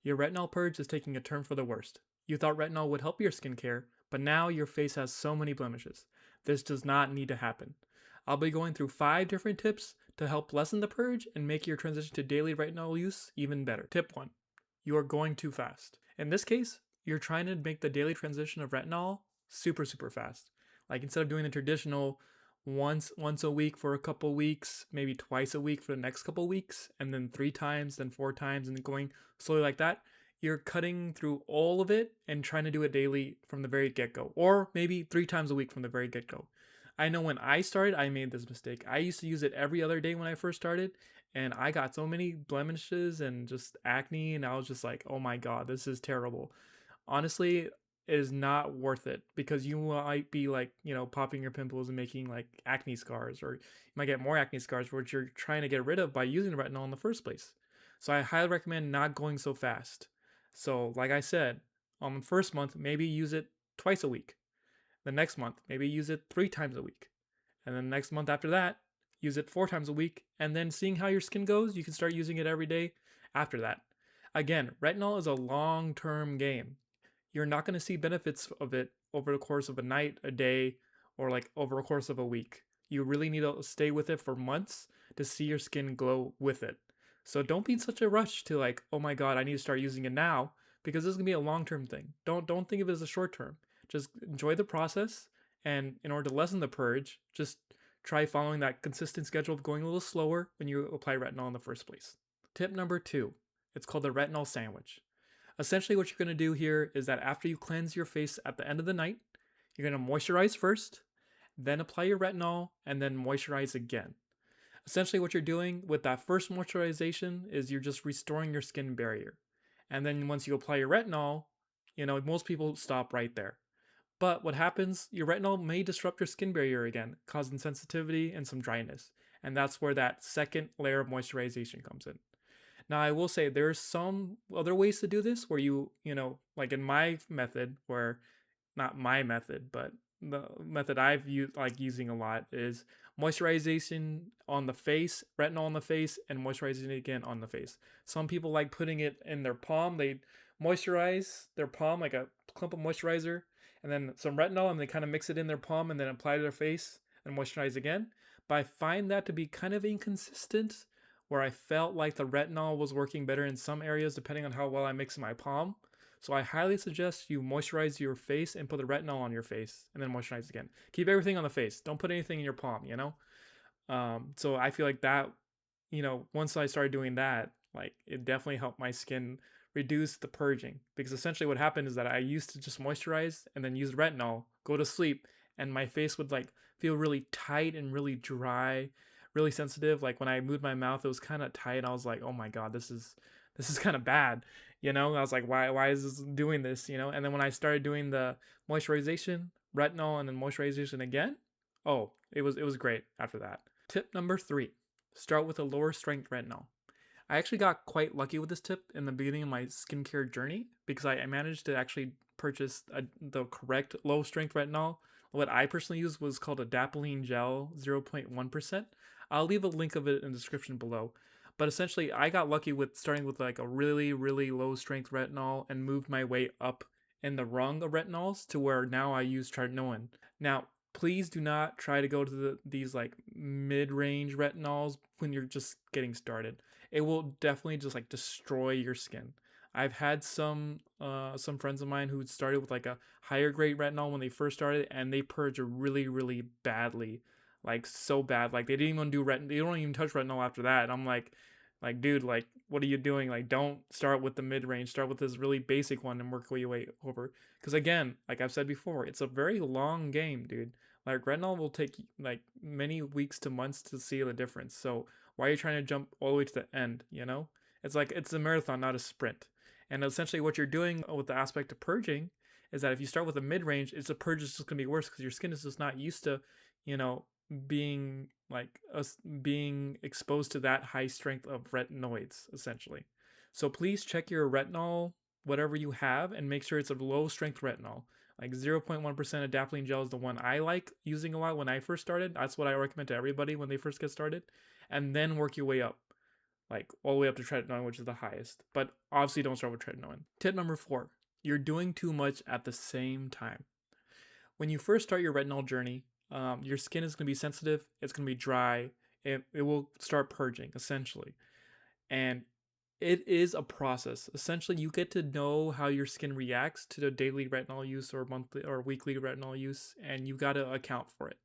Your retinol purge is taking a turn for the worst. You thought retinol would help your skincare, but now your face has so many blemishes. This does not need to happen. I'll be going through 5 different tips to help lessen the purge and make your transition to daily retinol use even better. Tip 1. You are going too fast. In this case, you're trying to make the daily transition of retinol super fast. Like instead of doing the traditional once a week for a couple weeks, maybe twice a week for the next couple weeks, and then 3 times, then 4 times, and going slowly like that, you're cutting through all of it and trying to do it daily from the very get-go, or maybe 3 times a week from the very get-go. I know when I started, I made this mistake. I used to use it every other day when I first started, and I got so many blemishes and just acne, and I was just like, oh my god, this is terrible. Honestly, it is not worth it because you might be like, popping your pimples and making like acne scars, or you might get more acne scars, which you're trying to get rid of by using retinol in the first place. So I highly recommend not going so fast. So, like I said, on the first month, maybe use it twice a week. The next month, maybe use it 3 times a week. And then the next month after that, use it 4 times a week. And then seeing how your skin goes, you can start using it every day after that. Again, retinol is a long term game. You're not going to see benefits of it over the course of a night, a day, or like over a course of a week. You really need to stay with it for months to see your skin glow with it. So don't be in such a rush to like, oh my god, I need to start using it now, because this is gonna be a long-term thing. Don't think of it as a short term. Just enjoy the process, and in order to lessen the purge, just try following that consistent schedule of going a little slower when you apply retinol in the first place. Tip number 2. It's called the retinol sandwich. Essentially, what you're going to do here is that after you cleanse your face at the end of the night, you're going to moisturize first, then apply your retinol, and then moisturize again. Essentially, what you're doing with that first moisturization is you're just restoring your skin barrier. And then once you apply your retinol, most people stop right there. But what happens, your retinol may disrupt your skin barrier again, causing sensitivity and some dryness. And that's where that second layer of moisturization comes in. Now, I will say there's some other ways to do this where like in my method, where not my method, but the method I've used, like using a lot, is moisturization on the face, retinol on the face, and moisturizing again on the face. Some people like putting it in their palm. They moisturize their palm like a clump of moisturizer, and then some retinol, and they kind of mix it in their palm and then apply to their face and moisturize again. But I find that to be kind of inconsistent, where I felt like the retinol was working better in some areas depending on how well I mix in my palm. So I highly suggest you moisturize your face and put the retinol on your face and then moisturize again. Keep everything on the face. Don't put anything in your palm. So I feel like that, once I started doing that, like it definitely helped my skin reduce the purging. Because essentially what happened is that I used to just moisturize and then use retinol, go to sleep, and my face would like feel really tight and really dry, really sensitive. Like when I moved my mouth, it was kind of tight. I was like, oh my god, this is kind of bad. I was like, why is this doing this? And then when I started doing the moisturization, retinol, and then moisturization again, oh, it was great after that. Tip number 3: start with a lower strength retinol. I actually got quite lucky with this tip in the beginning of my skincare journey because I managed to actually purchase the correct low strength retinol. What I personally used was called adapalene gel 0.1%. I'll leave a link of it in the description below. But essentially, I got lucky with starting with like a really, really low strength retinol and moved my way up in the rung of retinols to where now I use tretinoin. Now, please do not try to go to these like mid-range retinols when you're just getting started. It will definitely just like destroy your skin. I've had some friends of mine who started with like a higher grade retinol when they first started, and they purge really, really badly, like so bad. Like they didn't even do they don't even touch retinol after that. And I'm like dude, like what are you doing? Like don't start with the mid range. Start with this really basic one and work your way over. Because again, like I've said before, it's a very long game, dude. Like retinol will take like many weeks to months to see the difference. So why are you trying to jump all the way to the end? It's like it's a marathon, not a sprint. And essentially, what you're doing with the aspect of purging is that if you start with a mid range, it's a purge is just gonna be worse because your skin is just not used to, you know, being like us being exposed to that high strength of retinoids essentially. So please check your retinol, whatever you have, and make sure it's a low strength retinol. Like 0.1% adapalene gel is the one I like using a lot when I first started. That's what I recommend to everybody when they first get started. And then work your way up. like all the way up to tretinoin, which is the highest. But obviously, don't start with tretinoin. Tip number 4: you're doing too much at the same time. When you first start your retinol journey, your skin is going to be sensitive. It's going to be dry. It will start purging essentially, and it is a process. Essentially, you get to know how your skin reacts to the daily retinol use or monthly or weekly retinol use, and you got to account for it.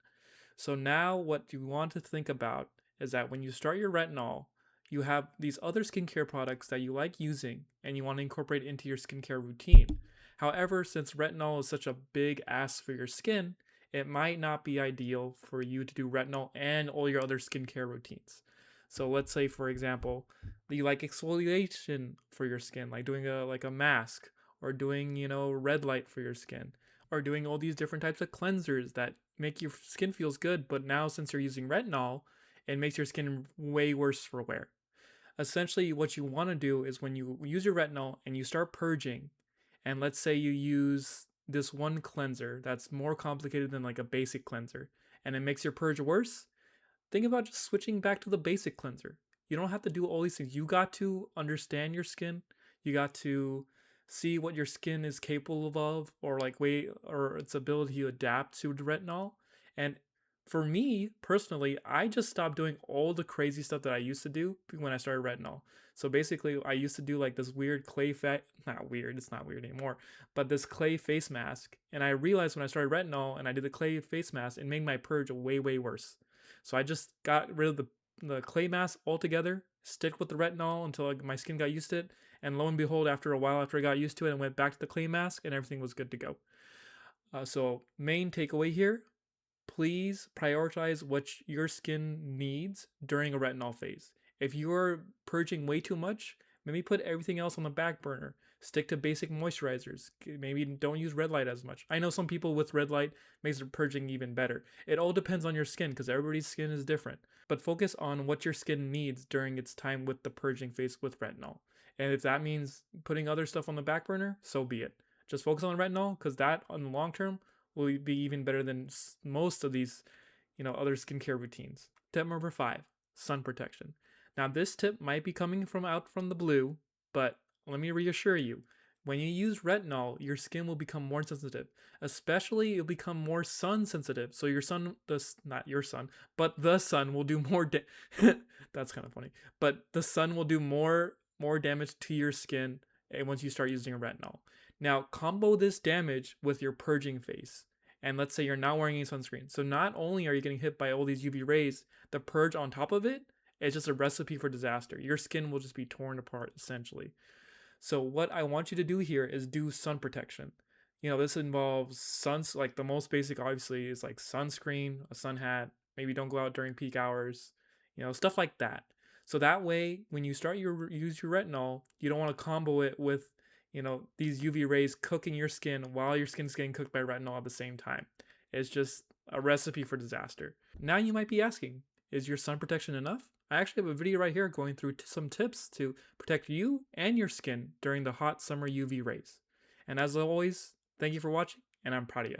So now what you want to think about is that when you start your retinol, you have these other skincare products that you like using and you want to incorporate into your skincare routine. However, since retinol is such a big ask for your skin, it might not be ideal for you to do retinol and all your other skincare routines. So let's say, for example, you like exfoliation for your skin, like doing a mask, or doing red light for your skin, or doing all these different types of cleansers that make your skin feels good. But now, since you're using retinol, it makes your skin way worse for wear. Essentially, what you want to do is when you use your retinol and you start purging, and let's say you use this one cleanser that's more complicated than like a basic cleanser, and it makes your purge worse, think about just switching back to the basic cleanser. You don't have to do all these things. You got to understand your skin. You got to see what your skin is capable of, or like way, or its ability to adapt to retinol. And for me personally, I just stopped doing all the crazy stuff that I used to do when I started retinol. So basically, I used to do like this weird clay not weird, it's not weird anymore, but this clay face mask. And I realized when I started retinol and I did the clay face mask, it made my purge way, way worse. So I just got rid of the clay mask altogether, stick with the retinol until my skin got used to it, and lo and behold, after a while, after I got used to it, I went back to the clay mask and everything was good to go. So main takeaway here, please prioritize what your skin needs during a retinol phase. If you're purging way too much, maybe put everything else on the back burner. Stick to basic moisturizers. Maybe don't use red light as much. I know some people with red light makes their purging even better. It all depends on your skin because everybody's skin is different. But focus on what your skin needs during its time with the purging phase with retinol. And if that means putting other stuff on the back burner, so be it. Just focus on retinol because that, on the long term, will be even better than most of these, other skincare routines. Tip number 5, sun protection. Now this tip might be coming from out from the blue, but let me reassure you, when you use retinol, your skin will become more sensitive. Especially, it'll become more sun sensitive. So your sun, not your sun, but the sun will do more. That's kind of funny. But the sun will do more damage to your skin once you start using a retinol. Now, combo this damage with your purging phase. And let's say you're not wearing any sunscreen. So not only are you getting hit by all these UV rays, the purge on top of it is just a recipe for disaster. Your skin will just be torn apart, essentially. So what I want you to do here is do sun protection. This involves like the most basic, obviously, is like sunscreen, a sun hat, maybe don't go out during peak hours, stuff like that. So that way, when you start use your retinol, you don't want to combo it with these UV rays cooking your skin while your skin's getting cooked by retinol at the same time. It's just a recipe for disaster. Now you might be asking, is your sun protection enough? I actually have a video right here going through some tips to protect you and your skin during the hot summer UV rays. And as always, thank you for watching, and I'm proud of you.